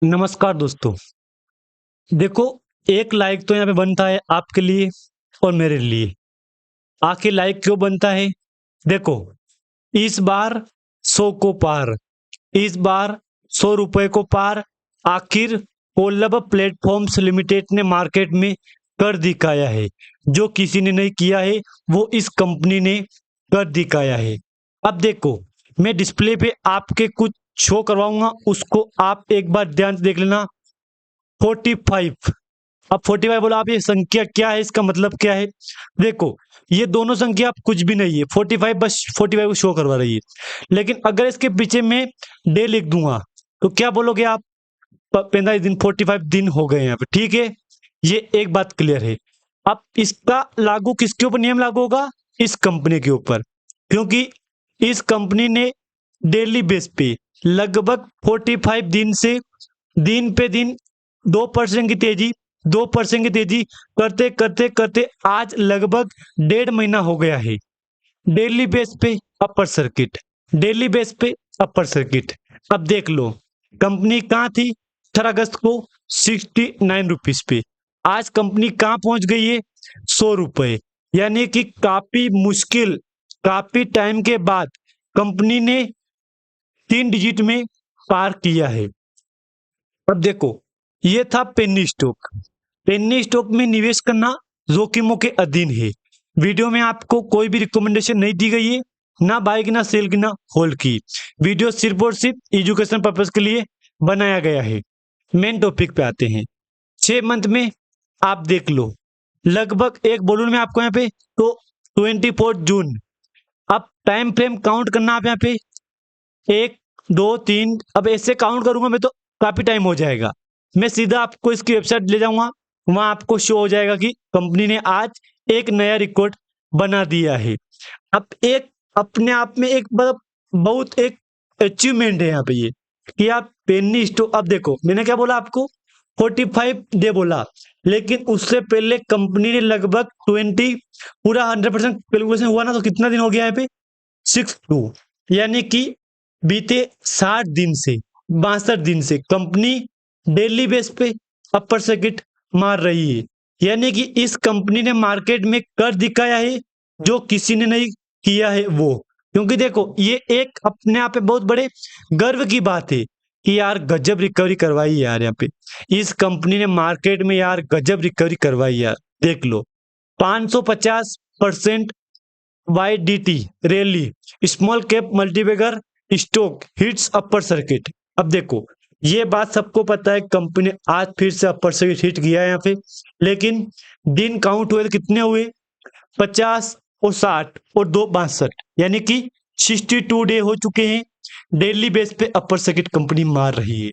नमस्कार दोस्तों। देखो, एक लाइक तो यहाँ पे बनता है आपके लिए और मेरे लिए। आखिर लाइक क्यों बनता है? देखो, इस बार 100 को पार, इस बार 100 रुपए को पार। आखिर कोलब प्लेटफॉर्म्स लिमिटेड ने मार्केट में कर दिखाया है। जो किसी ने नहीं किया है वो इस कंपनी ने कर दिखाया है। अब देखो, मैं डिस्प्ले पे आपके कुछ शो करवाऊंगा, उसको आप एक बार ध्यान से देख लेना। 45। अब 45 बोला, आप ये संख्या क्या है, इसका मतलब क्या है? देखो, ये दोनों संख्या आप कुछ भी नहीं है, 45 बस 45 को शो करवा रही है। लेकिन अगर इसके पीछे मैं डे लिख दूंगा तो क्या बोलोगे आप? 45 दिन, 45 दिन हो गए यहाँ पे, ठीक है। ये एक बात क्लियर है। अब इसका लागू किसके ऊपर नियम लागू होगा? इस कंपनी के ऊपर, क्योंकि इस कंपनी ने डेली बेस पे लगभग 45 दिन से दिन पे दिन 2% की तेजी, 2% की तेजी करते करते करते आज लगभग 1.5 महीना हो गया है। डेली बेस पे अपर सर्किट, डेली बेस पे अपर सर्किट। अब देख लो, कंपनी कहाँ थी 18 अगस्त को? 69 रुपीज पे। आज कंपनी कहाँ पहुंच गई है? 100 रुपए। यानी कि काफी मुश्किल, काफी टाइम के बाद कंपनी ने 3 डिजिट में पार किया है। अब देखो, ये था पेनी स्टॉक। पेनी स्टॉक में निवेश करना जोखिमों के अधीन है। वीडियो में आपको कोई भी रिकमेंडेशन नहीं दी गई है, ना बाय की, ना सेल की, ना होल्ड की। वीडियो सिर्फ और सिर्फ एजुकेशन पर्पज के लिए बनाया गया है। मेन टॉपिक पे आते हैं। 6 मंथ में आप देख लो, लगभग एक बोलूं मैं आपको यहाँ पे तो 24 जून। अब टाइम फ्रेम काउंट करना आप यहाँ पे, 1 2 3, अब ऐसे काउंट करूंगा मैं तो काफी टाइम हो जाएगा। मैं सीधा आपको इसकी वेबसाइट ले जाऊंगा, वहां आपको शो हो जाएगा कि कंपनी ने आज एक नया रिकॉर्ड बना दिया है। अब एक अपने आप में एक बहुत एक अचीवमेंट है यहाँ पे ये, कि आप पेनी स्टॉक। अब देखो, मैंने क्या बोला आपको? 45 डे बोला, लेकिन उससे पहले कंपनी ने लगभग 20 पूरा 100% कैलकुलेशन हुआ ना, तो कितना दिन हो गया यहाँ पे? 62। यानी कि बीते 60 दिन से, 62 दिन से कंपनी डेली बेस पे अपर सर्किट मार रही है। यानी कि इस कंपनी ने मार्केट में कर दिखाया है जो किसी ने नहीं किया है वो। क्योंकि देखो, ये एक अपने आप में बहुत बड़े गर्व की बात है कि यार गजब रिकवरी करवाई है यार। यहाँ पे इस कंपनी ने मार्केट में यार गजब रिकवरी करवाई यार। देख लो, 550% YDT rally, small cap multibagger stock hits upper circuit. अब देखो, ये बात सबको पता है, कंपनी आज फिर से अपर सर्किट हिट किया है यहाँ पे। लेकिन दिन काउंट हुए तो कितने हुए? 50 और 60 और 2 62, यानी कि 62 डे हो चुके हैं। डेली बेस पे अपर सर्किट कंपनी मार रही है।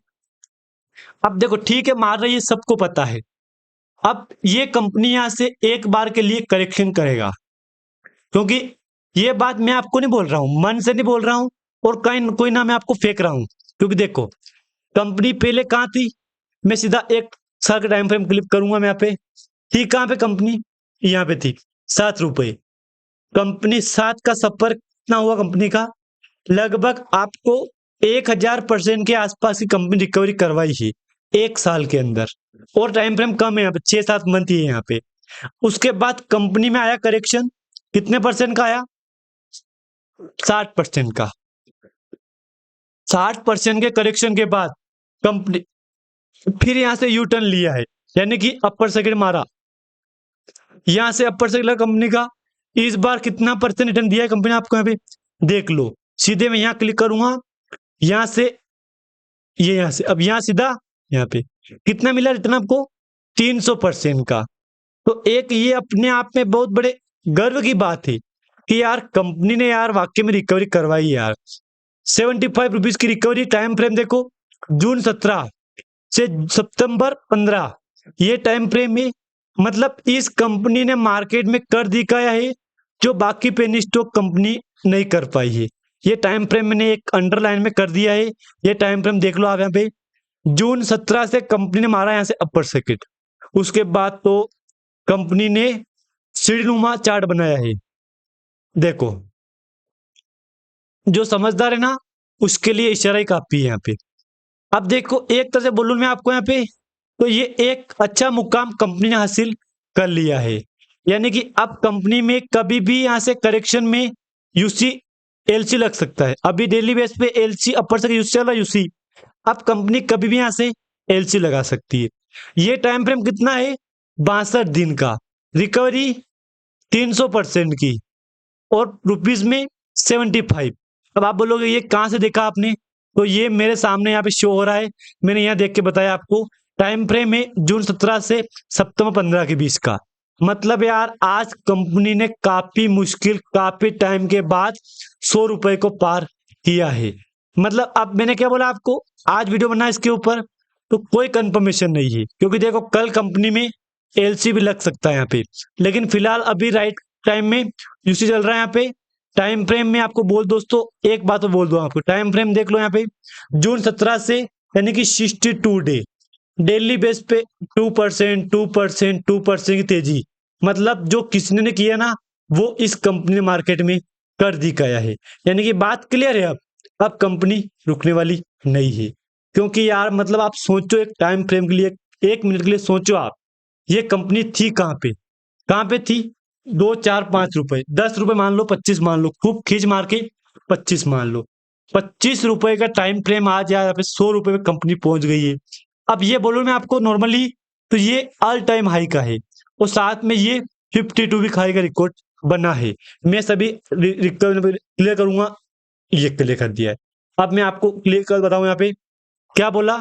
अब देखो, ठीक है, मार रही है, सबको पता है। अब ये कंपनी यहां से एक बार के लिए करेक्शन करेगा, क्योंकि ये बात मैं आपको नहीं बोल रहा हूं, मन से नहीं बोल रहा हूं, और कहीं कोई ना मैं आपको फेंक रहा हूं। क्योंकि देखो, कंपनी पहले कहां थी? मैं सीधा एक साल का टाइम फ्रेम क्लिक करूंगा मैं यहाँ पे। थी कहां पे कंपनी? यहाँ पे थी 7 रुपए। कंपनी 7 का सफर कितना हुआ कंपनी का? लगभग आपको 1000% के आसपास की कंपनी रिकवरी करवाई है 1 साल के अंदर। और टाइम फ्रेम कम है यहाँ पे, 6 7 मंथ ही है यहाँ पे। उसके बाद कंपनी में आया करेक्शन, कितने परसेंट का आया? 60% का। 60% के करेक्शन के बाद कंपनी फिर यहां से यू टर्न लिया है, यानी कि अपर सर्किट मारा। यहां से अपर सर्किट कंपनी का इस बार कितना परसेंट रिटर्न दिया है कंपनी ने आपको? यहाँ पे देख लो, सीधे मैं यहां क्लिक करूंगा, यहां से ये, यहां से अब यहां सीधा यहाँ पे कितना मिला रिटर्न आपको? 300% का। तो एक ये अपने आप में बहुत बड़े गर्व की बात है कि यार कंपनी ने यार वाकई में रिकवरी करवाई यार। 75 रुपीज की रिकवरी। टाइम फ्रेम देखो, जून 17 से सितंबर 15, ये टाइम फ्रेम में, मतलब इस कंपनी ने मार्केट में कर दिखाया है जो बाकी पेनी स्टॉक कंपनी नहीं कर पाई है। ये टाइम फ्रेम मैंने एक अंडरलाइन में कर दिया है। ये टाइम फ्रेम देख लो आप यहाँ पे, जून 17 से कंपनी ने मारा यहाँ से अपर सर्किट। उसके बाद तो कंपनी ने सीढ़ीनुमा चार्ट बनाया है। देखो, जो समझदार है ना, उसके लिए इशारा ही काफी है यहाँ पे। अब देखो एक तरह से बोलूं मैं आपको यहाँ पे, तो ये एक अच्छा मुकाम कंपनी ने हासिल कर लिया है। यानी कि अब कंपनी में कभी भी यहाँ से करेक्शन में यूसी एलसी लग सकता है। अभी डेली बेस पे एलसी अपर से यूसी चल रहा है यूसी, अब कंपनी कभी भी यहाँ से एलसी लगा सकती है। ये टाइम फ्रेम कितना है? 62 दिन का। रिकवरी 300% की, और रुपीज में 75। अब आप बोलोगे ये कहाँ से देखा आपने? तो ये मेरे सामने यहाँ पे शो हो रहा है, मैंने यहाँ देख के बताया आपको। टाइम फ्रेम है जून 17 से सितंबर 15 के बीच का। मतलब यार आज कंपनी ने काफी मुश्किल काफी टाइम के बाद 100 रुपए को पार किया है। मतलब अब मैंने क्या बोला आपको, आज वीडियो बना इसके ऊपर तो कोई कंफर्मेशन नहीं है, क्योंकि देखो कल कंपनी में एलसी भी लग सकता है यहाँ पे। लेकिन फिलहाल अभी राइट टाइम में यूसी चल रहा है यहाँ पे। टाइम फ्रेम में आपको बोल दोस्तों एक बात तो बोल दो आपको, टाइम फ्रेम देख लो यहाँ पे जून 17 से, यानी कि 62 डे, डेली बेस पे 2% 2% 2% की तेजी। मतलब जो किसने ने किया ना, वो इस कंपनी ने मार्केट में कर दिखाया है। यानी कि बात क्लियर है। अब कंपनी रुकने वाली नहीं है, क्योंकि यार मतलब आप सोचो एक टाइम फ्रेम के लिए, 1 मिनट के लिए सोचो आप, ये कंपनी थी कहाँ पे? कहाँ पे थी? 2 4 5 रुपए, 10 रुपए मान लो, 25 मान लो, खूब खींच मार के 25 मान लो। 25 रुपए का टाइम फ्रेम आज यहाँ पे 100 रुपए में कंपनी पहुंच गई है। अब ये बोलूं मैं आपको नॉर्मली, तो ये ऑल टाइम हाई का है, और साथ में ये 52 वीक हाई का रिकॉर्ड बना है। मैं सभी रिकवर क्लियर करूंगा, ये क्लियर कर दिया है। अब मैं आपको क्लियर कर बताऊं यहाँ पे क्या बोला।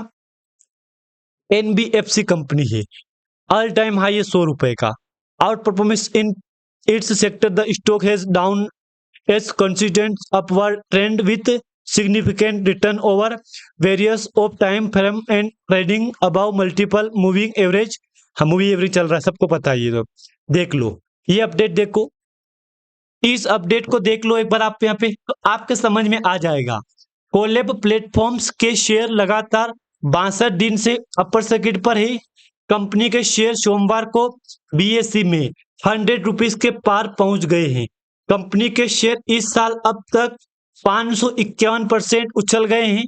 एनबीएफसी कंपनी है, ऑल टाइम हाई है 100 रुपए का। Out performance in its sector, the stock has down as consistent upward trend with significant return over various of time frame and trading above multiple moving average। हाँ movie average चल रहा है, सबको पता है ये तो। देख लो ये अपडेट, देखो इस अपडेट को देख लो एक बार आप यहाँ पे, तो आपके समझ में आ जाएगा। कोलैब प्लेटफॉर्म्स के शेयर लगातार 62 दिन से अपर सर्किट पर है। कंपनी के शेयर सोमवार को बीएसई में 100 रुपीज के पार पहुंच गए हैं। कंपनी के शेयर इस साल अब तक 551% उछल गए हैं।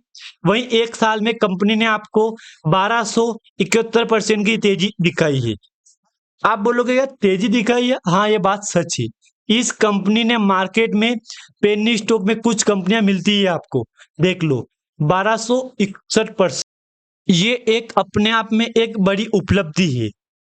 वहीं एक साल में कंपनी ने आपको 1271% की तेजी दिखाई है। आप बोलोगे यार तेजी दिखाई है, हाँ ये बात सच है। इस कंपनी ने मार्केट में पेनी स्टॉक में कुछ कंपनियां मिलती है आपको, देख लो 1261%। ये एक अपने आप में एक बड़ी उपलब्धि है,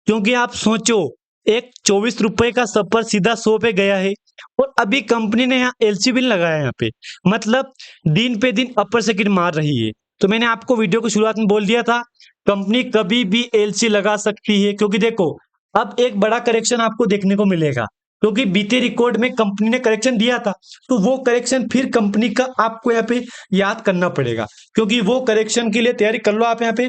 क्योंकि आप सोचो एक 24 रुपए का सफर सीधा 100 पे गया है, और अभी कंपनी ने यहाँ एलसी भी लगाया है यहाँ पे। मतलब दिन पे दिन अपर सर्किट मार रही है। तो मैंने आपको वीडियो की शुरुआत में बोल दिया था कंपनी कभी भी एलसी लगा सकती है, क्योंकि देखो अब एक बड़ा करेक्शन आपको देखने को मिलेगा, क्योंकि बीते रिकॉर्ड में कंपनी ने करेक्शन दिया था, तो वो करेक्शन फिर कंपनी का आपको यहाँ पे याद करना पड़ेगा, क्योंकि वो करेक्शन के लिए तैयारी कर लो आप यहाँ पे।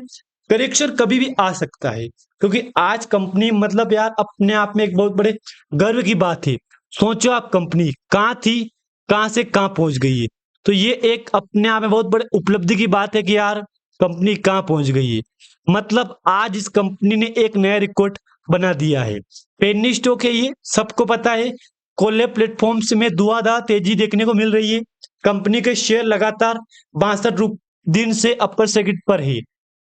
करेक्शन कभी भी आ सकता है, क्योंकि आज कंपनी मतलब यार अपने आप में एक बहुत बड़े गर्व की बात है। सोचो आप कंपनी कहाँ थी, कहाँ से कहाँ पहुंच गई है। तो ये एक अपने आप में बहुत बड़े उपलब्धि की बात है कि यार कंपनी कहाँ पहुंच गई है। मतलब आज इस कंपनी ने एक नया रिकॉर्ड बना दिया है। पेनी स्टॉक है ये, सबको पता है। कोले प्लेटफॉर्म्स में धुआंधार तेजी देखने को मिल रही है। कंपनी के शेयर लगातार 62 दिन से अपर सर्किट पर है।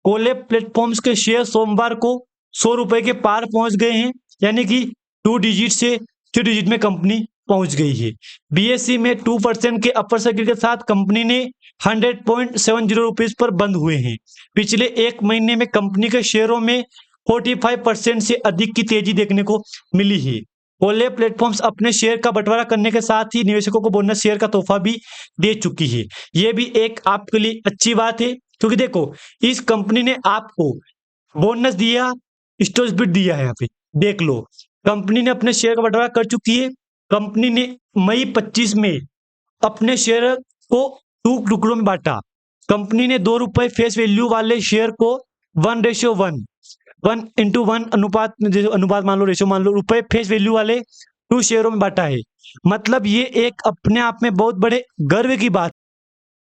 कोले प्लेटफॉर्म्स के शेयर सोमवार को 100 रुपए के पार पहुंच गए हैं, यानी कि 2 डिजिट से 3 डिजिट में कंपनी पहुंच गई है। बीएसई में 2% के अपर सर्किट के साथ कंपनी ने 100.70 रुपीज पर बंद हुए हैं। पिछले एक महीने में कंपनी के शेयरों में 45% से अधिक की तेजी देखने को मिली है। ओले प्लेटफॉर्म्स अपने शेयर का बंटवारा करने के साथ ही निवेशकों को बोनस शेयर का तोहफा भी दे चुकी है। ये भी एक आपके लिए अच्छी बात है, क्योंकि देखो इस कंपनी ने आपको बोनस दिया, स्टॉक स्प्लिट दिया है। यहाँ पे देख लो कंपनी ने अपने शेयर का बंटवारा कर चुकी है। कंपनी ने मई 25 में अपने शेयर को 2 टुकड़ों में बांटा। कंपनी ने 2 रुपए फेस वैल्यू वाले शेयर को 1:1 1:1 अनुपात में, जैसे अनुपात मान लो, रेशो मान लो, रुपए फेस वैल्यू वाले 2 शेयरों में बांटा है। मतलब ये एक अपने आप में बहुत बड़े गर्व की बात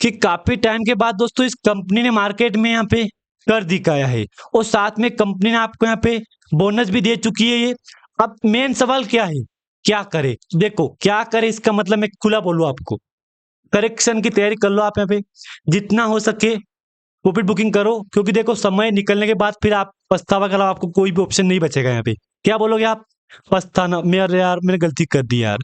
कि काफी टाइम के बाद दोस्तों इस कंपनी ने मार्केट में यहाँ पे कर दिखाया है, और साथ में कंपनी ने आपको यहाँ पे बोनस भी दे चुकी है। ये अब मेन सवाल क्या है, क्या करे? देखो क्या करे इसका मतलब मैं खुला बोलूं आपको, करेक्शन की तैयारी कर लो आप यहाँ पे जितना हो सके। प्रॉफिट बुकिंग करो, क्योंकि देखो समय निकलने के बाद फिर आप पछतावा के अलावा आपको कोई भी ऑप्शन नहीं बचेगा यहाँ पे। क्या बोलोगे आप? पछताना, मेरे यार मैंने गलती कर दी यार,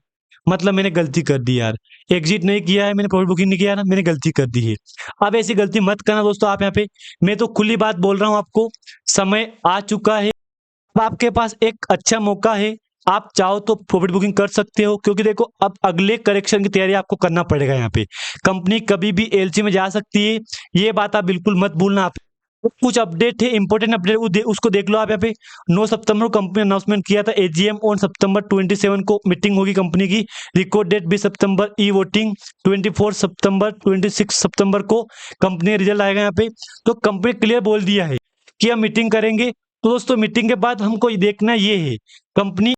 मतलब मैंने गलती कर दी यार, एग्जिट नहीं किया है मैंने, प्रॉफिट बुकिंग नहीं किया ना, मैंने गलती कर दी है। अब ऐसी गलती मत करना दोस्तों आप यहाँ पे, मैं तो खुली बात बोल रहा हूँ आपको, समय आ चुका है। अब आपके पास एक अच्छा मौका है, आप चाहो तो प्रॉफिट बुकिंग कर सकते हो, क्योंकि देखो अब अगले करेक्शन की तैयारी आपको करना पड़ेगा। यहाँ पे कंपनी कभी भी एलसी में जा सकती है, ये बात आप बिल्कुल मत भूलना। आप कुछ अपडेट है, इंपॉर्टेंट अपडेट उसको देख लो आप यहाँ पे। 9 सितंबर को कंपनी अनाउंसमेंट किया था, एजीएम ऑन सितंबर 27 को मीटिंग होगी कंपनी की, रिकॉर्ड डेट 20 सितंबर, ई वोटिंग 24 सितंबर, 26 सितंबर को कंपनी रिजल्ट आएगा यहाँ पे। तो कंपनी क्लियर बोल दिया है कि हम मीटिंग करेंगे। तो दोस्तों मीटिंग के बाद हमको ये देखना ये है, कंपनी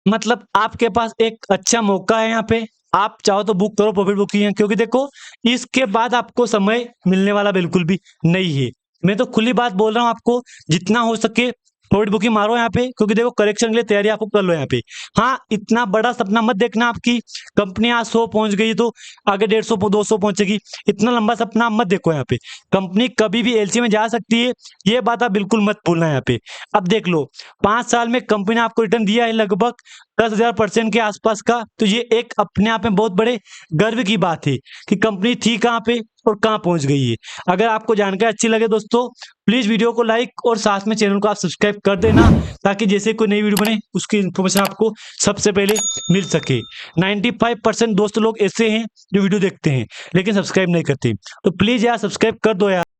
मतलब आपके पास एक अच्छा मौका है यहाँ पे, आप चाहो तो बुक करो प्रॉफिट बुकिंग है, क्योंकि देखो इसके बाद आपको समय मिलने वाला बिल्कुल भी नहीं है। मैं तो खुली बात बोल रहा हूँ आपको, जितना हो सके प्रॉफिट बुकिंग मारो यहाँ पे, क्योंकि देखो करेक्शन के लिए तैयारी आपको कर लो यहाँ पे। हाँ, इतना बड़ा सपना मत देखना आपकी कंपनी आज 100 पहुंच गई तो आगे 150 200 पहुंचेगी, इतना लंबा सपना मत देखो यहाँ पे। कंपनी कभी भी एलसी में जा सकती है, ये बात आप बिल्कुल मत भूलना यहाँ पे। अब देख लो 5 साल में कंपनी ने आपको रिटर्न दिया है लगभग 10,000% के आसपास का, तो ये एक अपने आप में बहुत बड़े गर्व की बात है कि कंपनी थी कहाँ पे और कहाँ पहुंच गई है। अगर आपको जानकारी अच्छी लगे दोस्तों, प्लीज वीडियो को लाइक और साथ में चैनल को आप सब्सक्राइब कर देना, ताकि जैसे कोई नई वीडियो बने उसकी इन्फॉर्मेशन आपको सबसे पहले मिल सके। 95% दोस्त लोग ऐसे हैं जो वीडियो देखते हैं लेकिन सब्सक्राइब नहीं करते, तो प्लीज यार सब्सक्राइब कर दो यार।